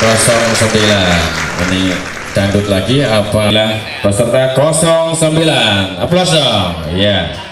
09. Ini dangdut lagi apalah peserta 09. Aplaus dong. Ya.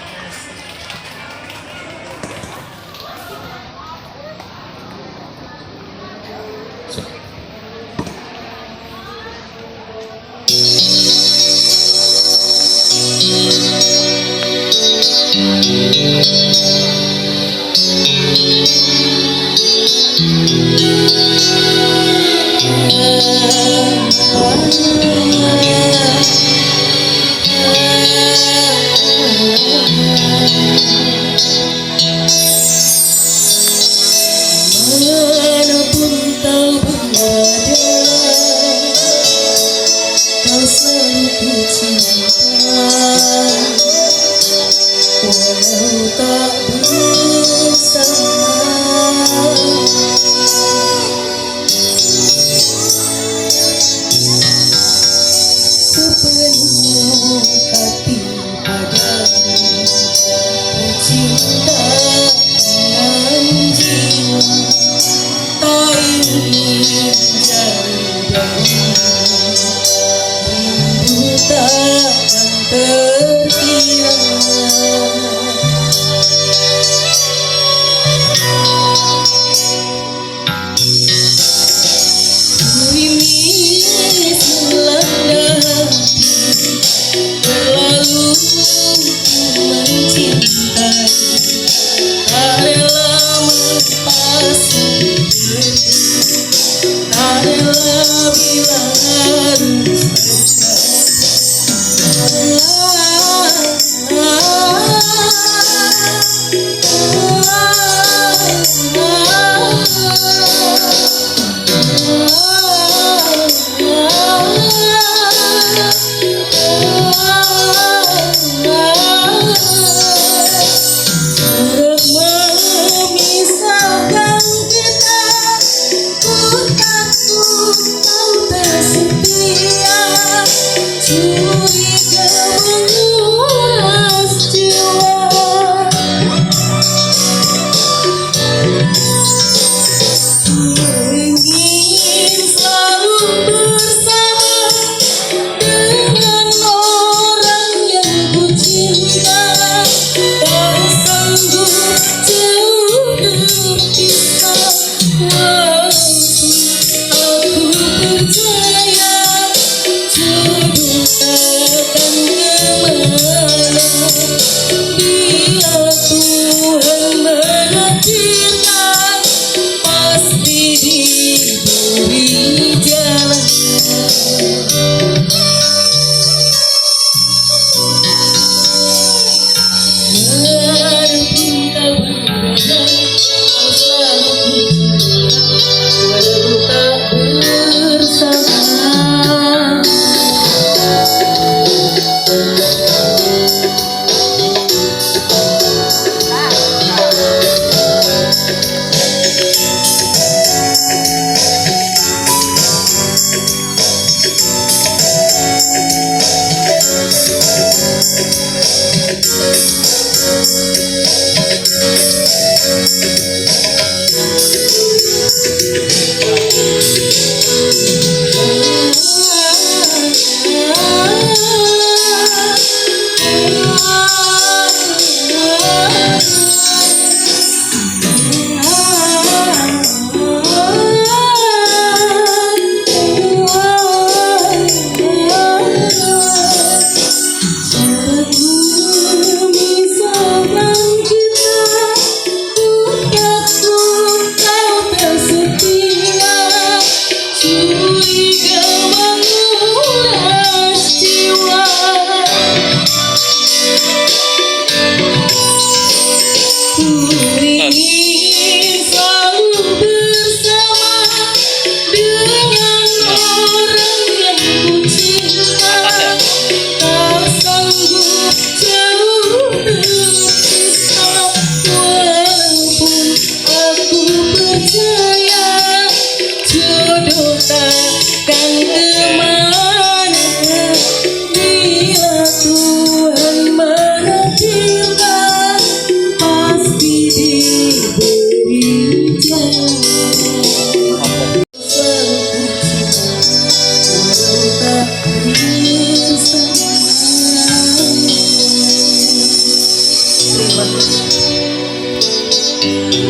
Ya,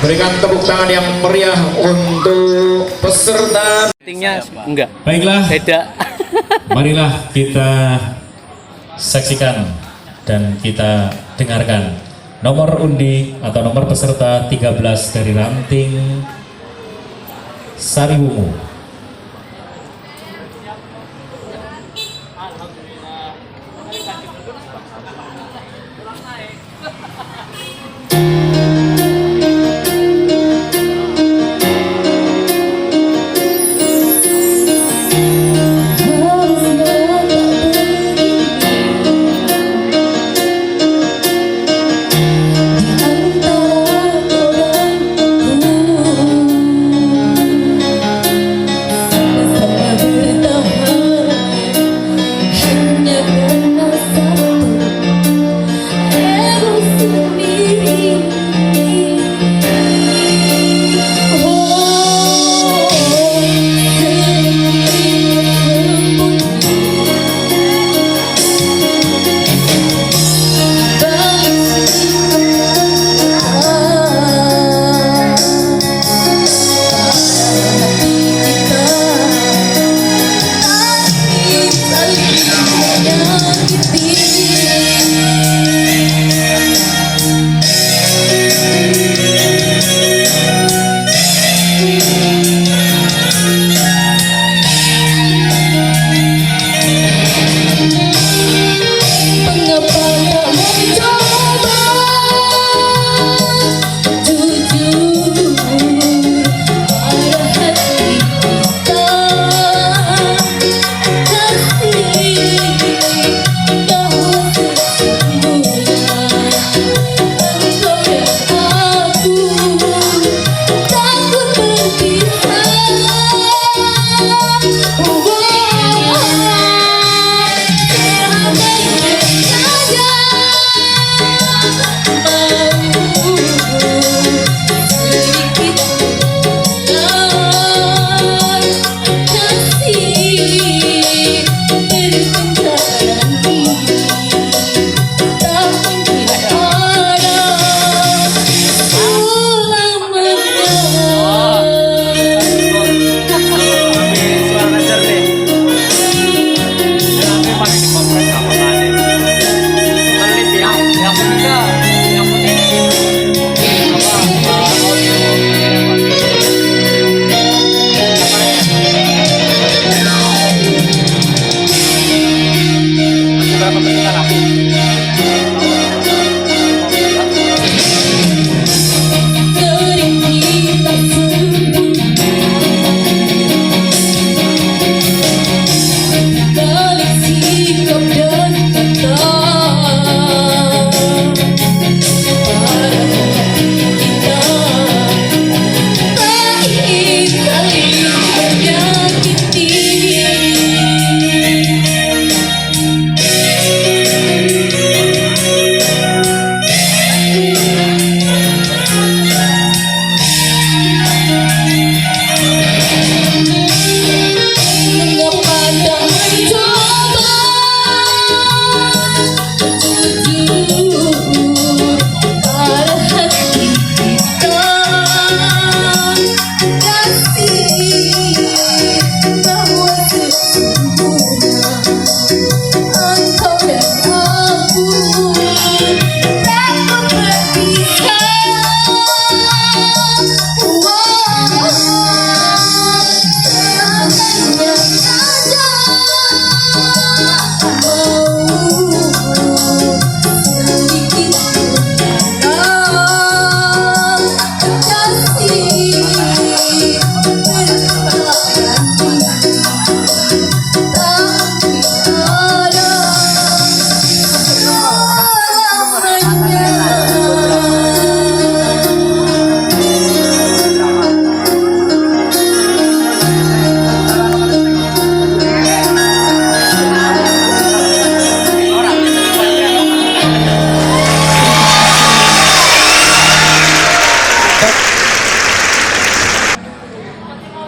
berikan tepuk tangan yang meriah untuk peserta. Enggak. Baiklah, Beda. marilah kita saksikan dan kita dengarkan nomor undi atau nomor peserta 13 dari ranting Sariwungu.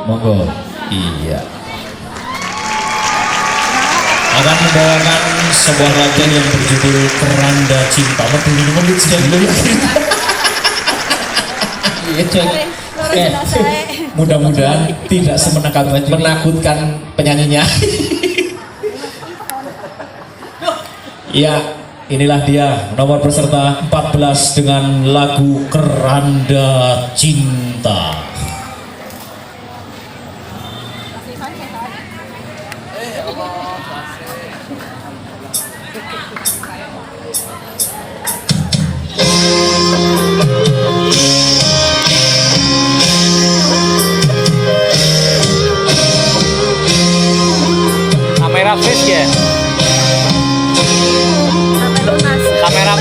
Monggo. Iya. Akan membawakan sebuah lagu yang berjudul Keranda Cinta. Mudah-mudahan tidak menakutkan penyanyinya. Ya, inilah dia nomor peserta 14 dengan lagu Keranda Cinta. Kamera fresh ya? Kamera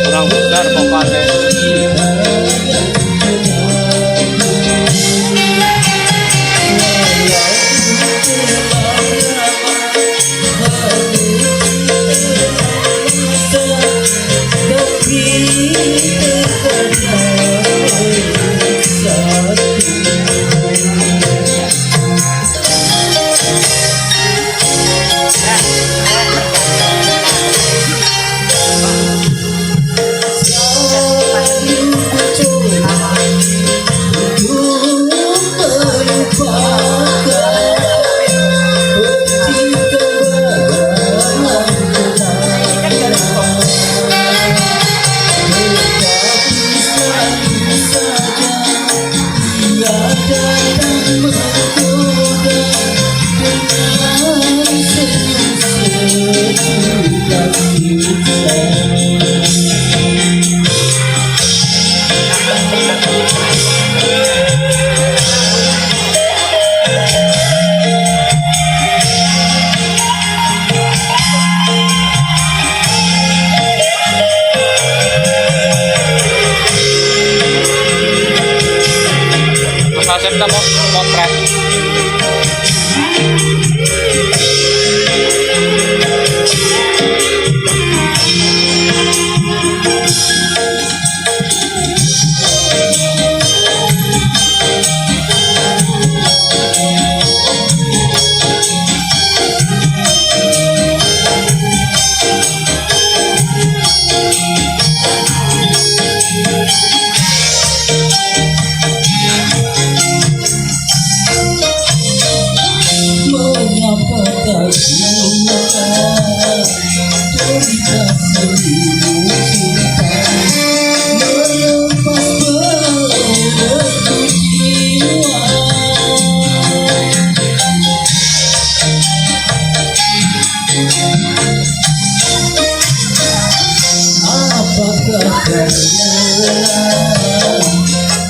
kurang besar pokoknya. Masa kita mau potret.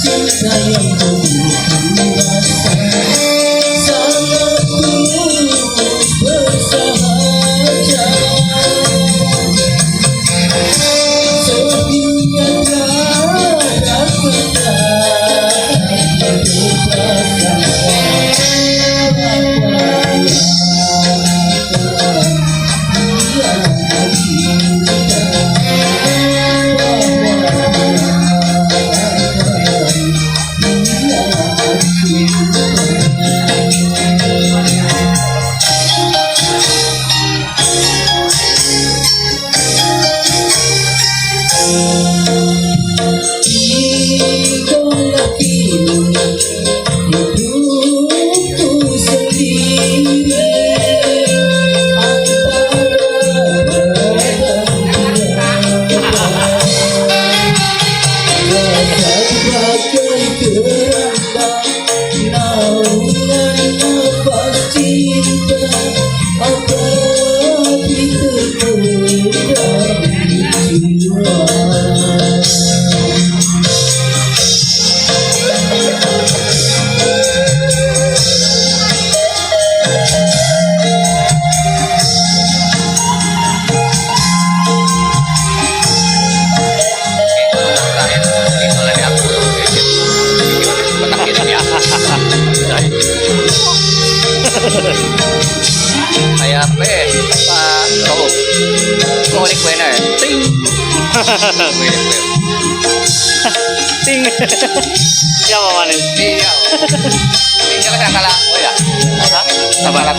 Cinta yang begitu rasa sangat tulus bersahaja, sedunia darah cinta abadi Kayak apa ya? Pak Robo. Kok di kuena ya? Ting. Ting. Siapa mana? Iya. Ini kan kalah. Oh ya. Sabaran.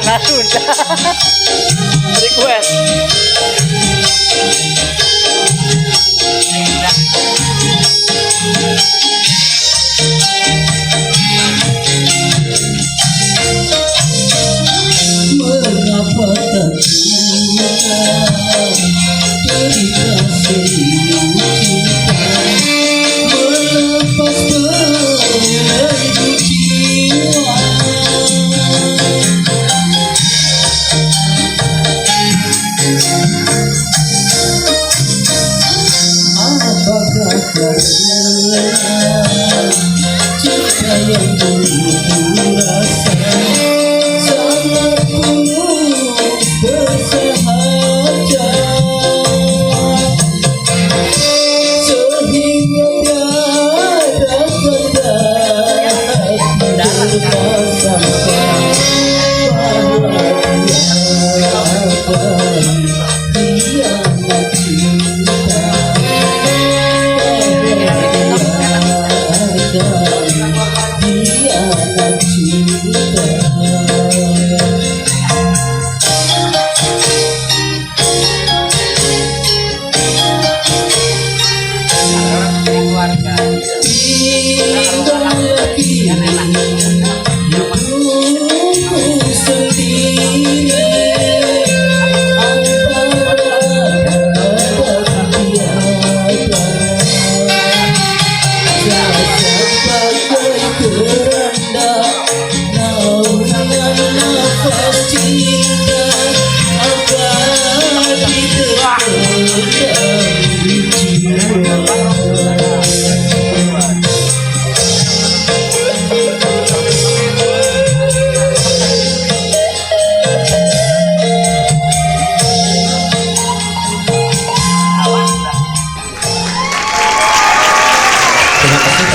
Nah sudah. Request. Mengapa tak cinta cerita serius cinta melepas belenggu jiwa. Apakah karena cinta yang dulu rasa sangat tulus bersahaja sehingga tiada kata tersampaikan bahagiakan hianat cinta hianat cinta.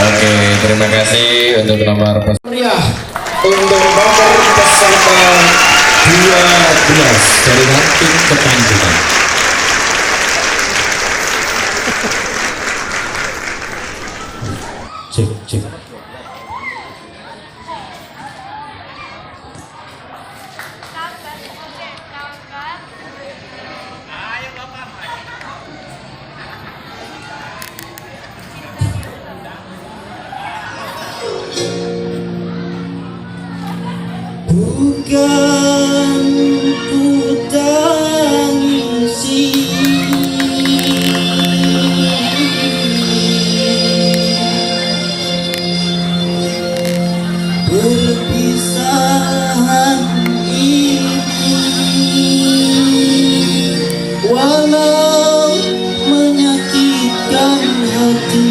Oke, terima kasih untuk nomor Meriah untuk nomor peserta 12 dari ranting Ketanjuran. Cek. Bukan ku tangisi perpisahan ini, walau menyakitkan hati.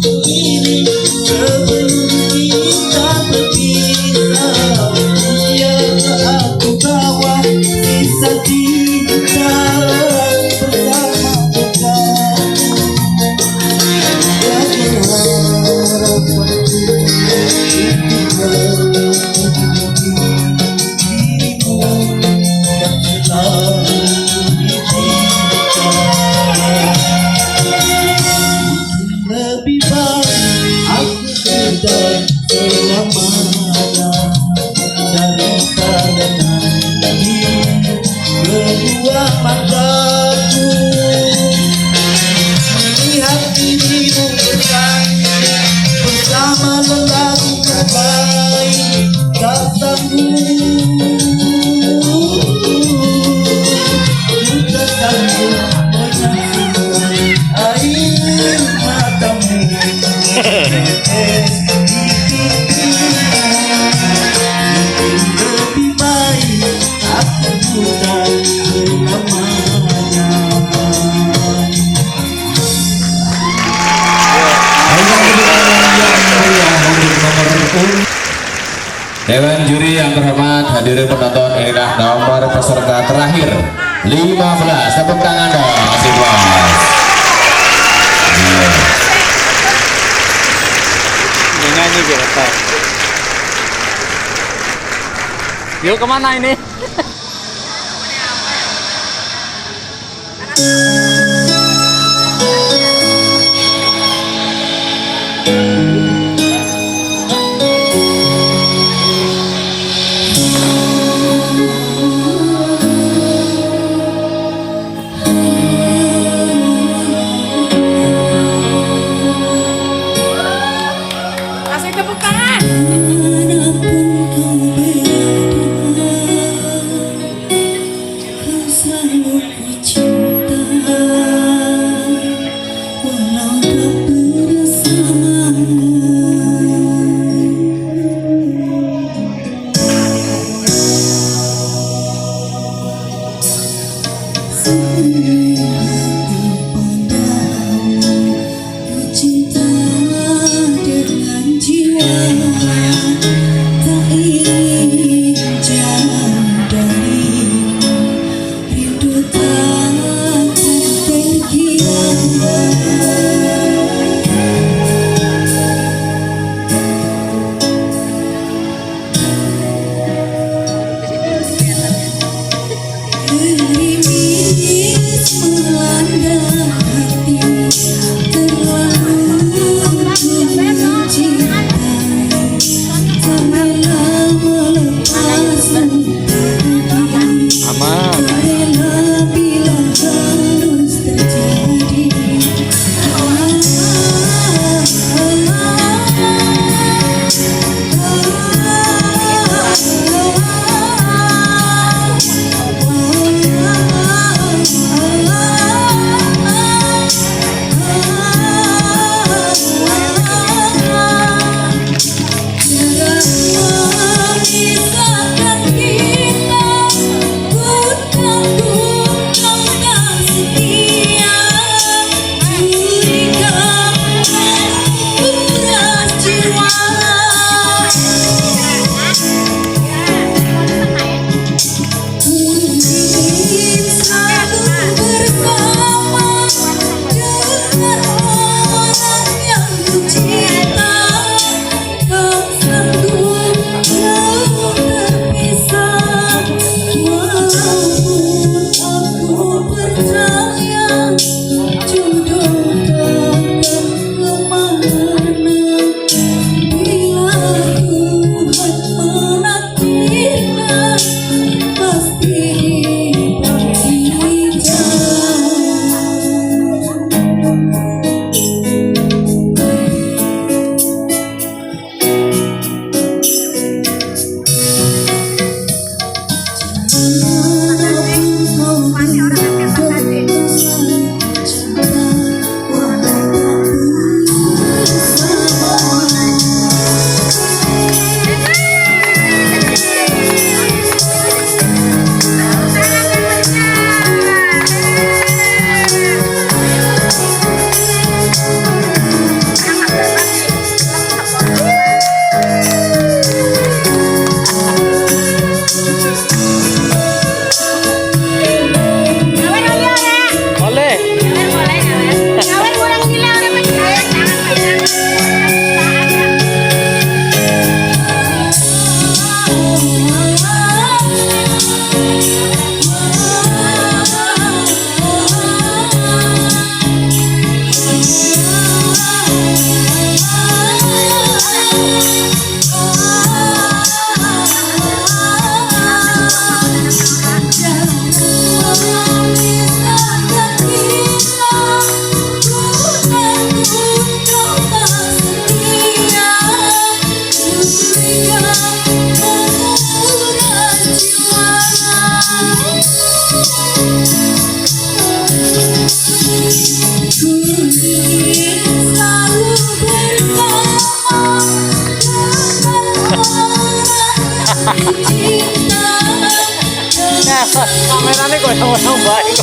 ini sebelum kita berpisah. Biar aku bawa sisa cinta bersama kita. Lebih baik aku sudah selamanya daripada nanti kedua mataku melihat dirimu bersanding bersama lelaki terbaik. Tak sanggup, tak sanggup menyaksikan air matamu tetes di pipi. Lebih baik aku sudah selamanya. Dewan juri yang terhormat, hadirin penonton, inilah nomor peserta terakhir 15. Tepuk tangan dong, masih bos. Dia nyanyi gitu. Yuk kemana ini? Kasih tepuk tangan. Kau selalu ku cinta, walau tak bersamamu. Kameranya kok orang baik.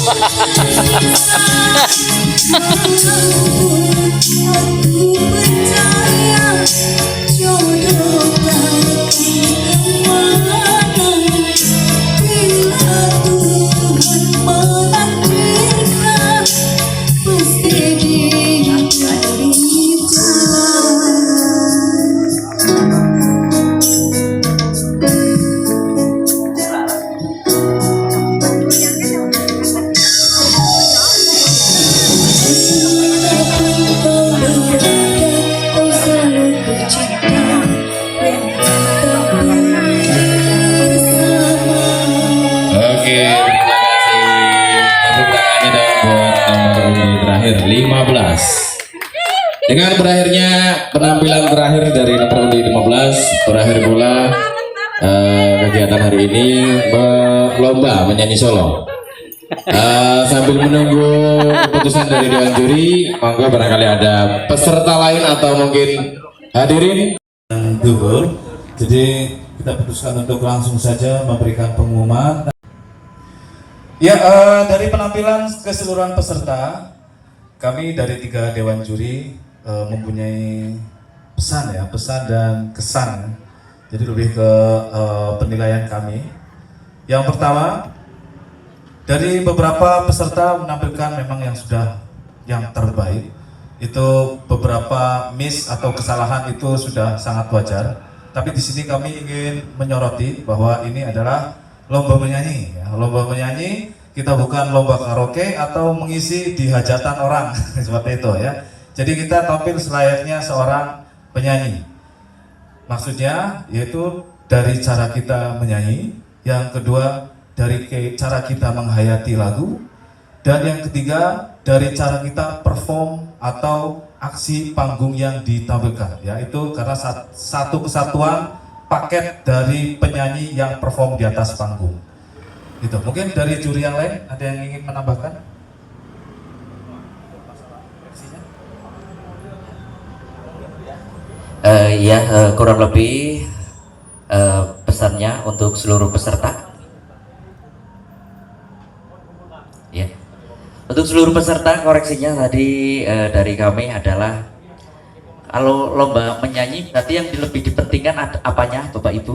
Oke, terima kasih. Tepuk tangannya dong buat nomor undi terakhir 15. Dengan berakhirnya penampilan terakhir dari nomor undi 15, berakhir pula kegiatan hari ini lomba menyanyi solo. Sambil menunggu keputusan dari dewan juri, monggo barangkali ada peserta lain atau mungkin hadirin. Duhur, jadi kita putuskan untuk langsung saja memberikan pengumuman. Ya, dari penampilan keseluruhan peserta, kami dari 3 dewan juri mempunyai pesan dan kesan. Jadi lebih ke penilaian kami. Yang pertama, dari beberapa peserta menampilkan memang yang terbaik. Itu beberapa miss atau kesalahan itu sudah sangat wajar. Tapi di sini kami ingin menyoroti bahwa ini adalah lomba menyanyi. Ya. Lomba menyanyi, kita bukan lomba karaoke atau mengisi di hajatan orang seperti itu ya. Jadi kita tampil selayaknya seorang penyanyi. Maksudnya yaitu dari cara kita menyanyi, yang kedua dari cara kita menghayati lagu, dan yang ketiga dari cara kita perform atau aksi panggung yang ditampilkan. Yaitu karena satu kesatuan paket dari penyanyi yang perform di atas panggung. Gitu. Mungkin dari juri yang lain ada yang ingin menambahkan? Kurang lebih pesannya untuk seluruh peserta. Ya, untuk seluruh peserta koreksinya tadi dari kami adalah kalau lomba menyanyi berarti yang lebih dipentingkan apanya, Bapak Ibu?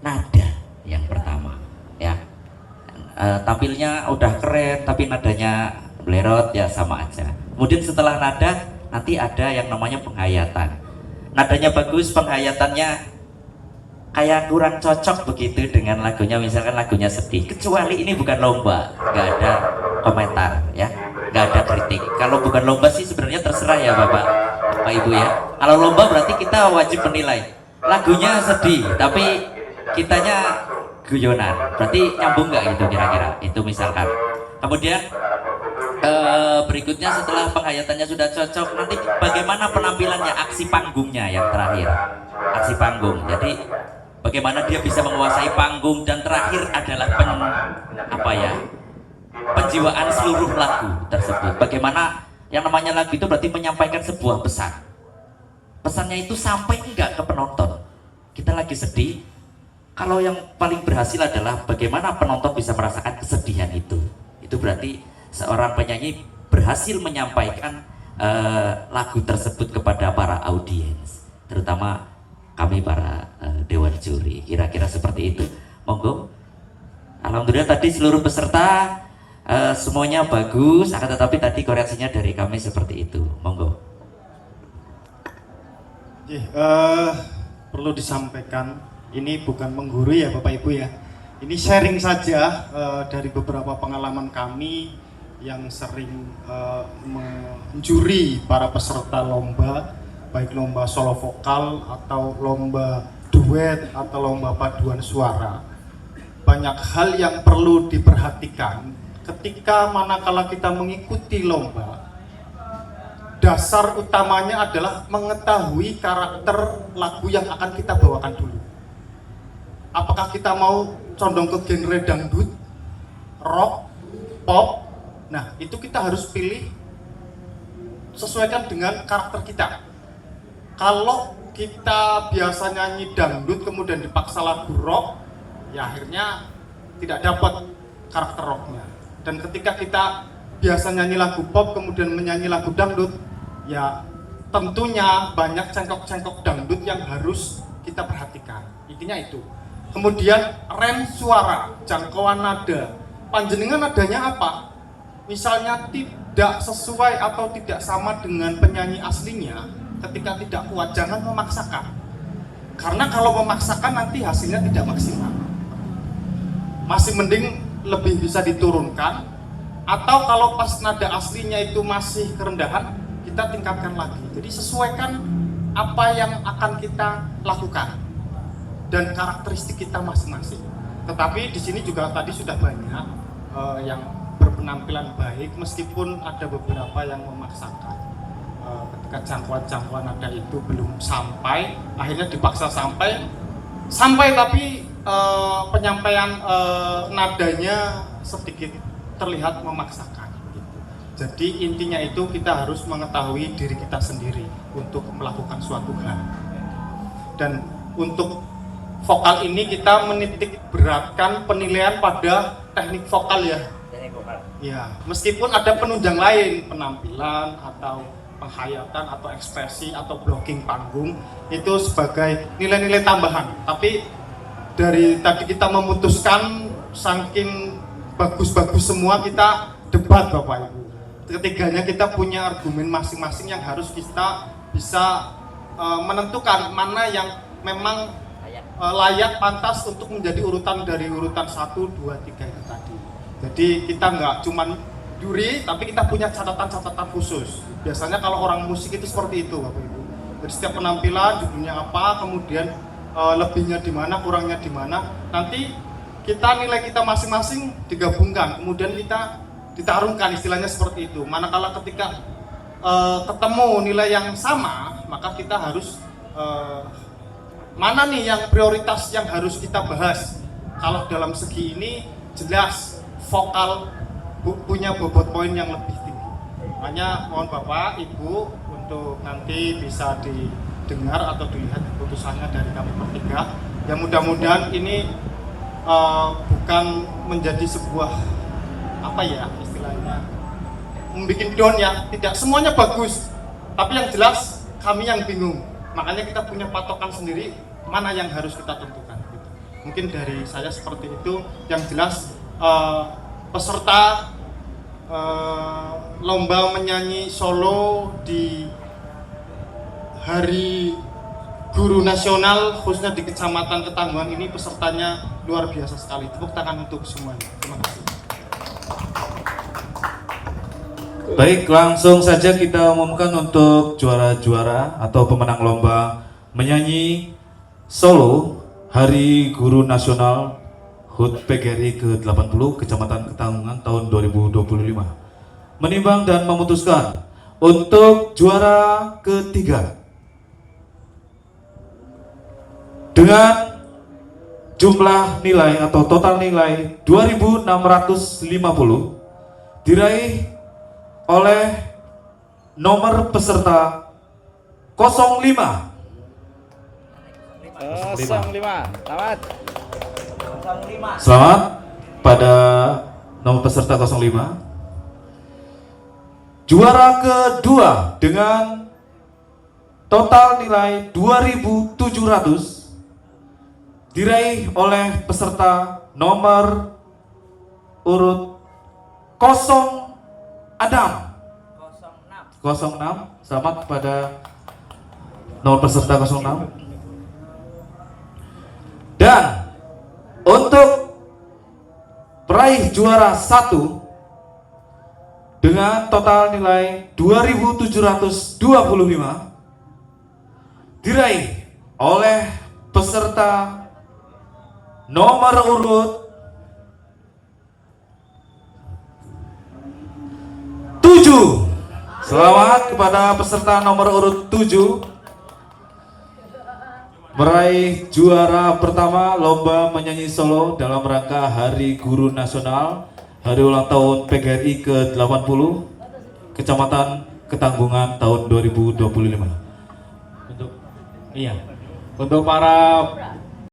Nada yang pertama. Ya, tampilnya udah keren tapi nadanya belerot ya sama aja. Kemudian setelah nada nanti ada yang namanya penghayatan. Nadanya bagus, penghayatannya kayak kurang cocok begitu dengan lagunya, misalkan lagunya sedih. Kecuali ini bukan lomba, nggak ada komentar ya, nggak ada kritik. Kalau bukan lomba sih sebenarnya terserah ya Bapak Ibu ya. Kalau lomba berarti kita wajib menilai. Lagunya sedih, tapi kitanya guyonan. Berarti nyambung nggak gitu kira-kira? Itu misalkan. Kemudian berikutnya setelah penghayatannya sudah cocok, nanti bagaimana penampilannya, aksi panggungnya yang terakhir, aksi panggung. Jadi bagaimana dia bisa menguasai panggung, dan terakhir adalah penjiwaan seluruh lagu tersebut. Bagaimana yang namanya lagu itu berarti menyampaikan sebuah pesan. Pesannya itu sampai enggak ke penonton. Kita lagi sedih. Kalau yang paling berhasil adalah bagaimana penonton bisa merasakan kesedihan itu. Itu berarti seorang penyanyi berhasil menyampaikan lagu tersebut kepada para audiens, terutama kami para dewan juri. Kira-kira seperti itu. Monggo. Alhamdulillah tadi seluruh peserta semuanya bagus, akan tetapi tadi koreksinya dari kami seperti itu. Monggo. Perlu disampaikan, ini bukan menggurui ya Bapak Ibu ya. Ini sharing saja dari beberapa pengalaman kami yang sering menjuri para peserta lomba, baik lomba solo vokal atau lomba duet atau lomba paduan suara. Banyak hal yang perlu diperhatikan ketika manakala kita mengikuti lomba. Dasar utamanya adalah mengetahui karakter lagu yang akan kita bawakan dulu. Apakah kita mau condong ke genre dangdut, rock, pop? Nah, itu kita harus pilih sesuaikan dengan karakter kita. Kalau kita biasa nyanyi dangdut kemudian dipaksa lagu rock, ya akhirnya tidak dapat karakter rocknya. Dan ketika kita biasa nyanyi lagu pop kemudian menyanyi lagu dangdut, ya tentunya banyak cengkok-cengkok dangdut yang harus kita perhatikan. Intinya itu. Kemudian range suara, jangkauan nada. Panjenengan nadanya apa? Misalnya tidak sesuai atau tidak sama dengan penyanyi aslinya, ketika tidak kuat jangan memaksakan. Karena kalau memaksakan nanti hasilnya tidak maksimal. Masih mending lebih bisa diturunkan, atau kalau pas nada aslinya itu masih kerendahan, kita tingkatkan lagi. Jadi sesuaikan apa yang akan kita lakukan dan karakteristik kita masing-masing. Tetapi di sini juga tadi sudah banyak yang berpenampilan baik, meskipun ada beberapa yang memaksakan. Ketika jangkauan nada itu belum sampai, akhirnya dipaksa sampai tapi penyampaian nadanya sedikit terlihat memaksakan. Jadi intinya itu kita harus mengetahui diri kita sendiri untuk melakukan suatu hal. Dan untuk vokal ini kita menitik beratkan penilaian pada teknik vokal ya. Ya, meskipun ada penunjang lain, penampilan atau penghayatan atau ekspresi atau blocking panggung itu sebagai nilai-nilai tambahan. Tapi dari tadi kita memutuskan saking bagus-bagus semua kita debat Bapak Ibu. Ketiganya kita punya argumen masing-masing yang harus kita bisa menentukan mana yang memang layak pantas untuk menjadi urutan dari urutan 1, 2, 3 itu tadi. Jadi kita nggak cuman juri, tapi kita punya catatan-catatan khusus. Biasanya kalau orang musik itu seperti itu Bapak Ibu. Jadi setiap penampilan judulnya apa, kemudian lebihnya di mana, kurangnya di mana. Nanti kita nilai kita masing-masing digabungkan, kemudian kita ditarungkan, istilahnya seperti itu. Manakala ketika ketemu nilai yang sama, maka kita harus mana nih yang prioritas yang harus kita bahas. Kalau dalam segi ini jelas vokal punya bobot poin yang lebih tinggi. Makanya mohon Bapak Ibu untuk nanti bisa didengar atau dilihat keputusannya dari kami bertiga. Ya mudah-mudahan ini bukan menjadi sebuah apa ya istilahnya membuat down ya, tidak semuanya bagus, tapi yang jelas kami yang bingung. Makanya kita punya patokan sendiri mana yang harus kita tentukan gitu. Mungkin dari saya seperti itu. Yang jelas peserta lomba menyanyi solo di Hari Guru Nasional khususnya di Kecamatan Ketanggungan ini pesertanya luar biasa sekali. Tepuk tangan untuk semuanya. Terima kasih. Baik, langsung saja kita umumkan untuk juara-juara atau pemenang lomba menyanyi solo Hari Guru Nasional HUT PGRI ke-80 Kecamatan Ketanggungan tahun 2025. Menimbang dan memutuskan untuk juara ketiga dengan jumlah nilai atau total nilai 2.650 diraih oleh nomor peserta 05. Selamat. Selamat pada nomor peserta 05. Juara kedua dengan total nilai 2.700 diraih oleh peserta nomor urut 06. Selamat pada nomor peserta 06. Dan untuk peraih juara 1 dengan total nilai 2.725 diraih oleh peserta nomor urut 7. Selamat kepada peserta nomor urut 7 meraih juara pertama lomba menyanyi solo dalam rangka Hari Guru Nasional Hari Ulang Tahun PGRI ke-80 Kecamatan Ketanggungan tahun 2025. Untuk para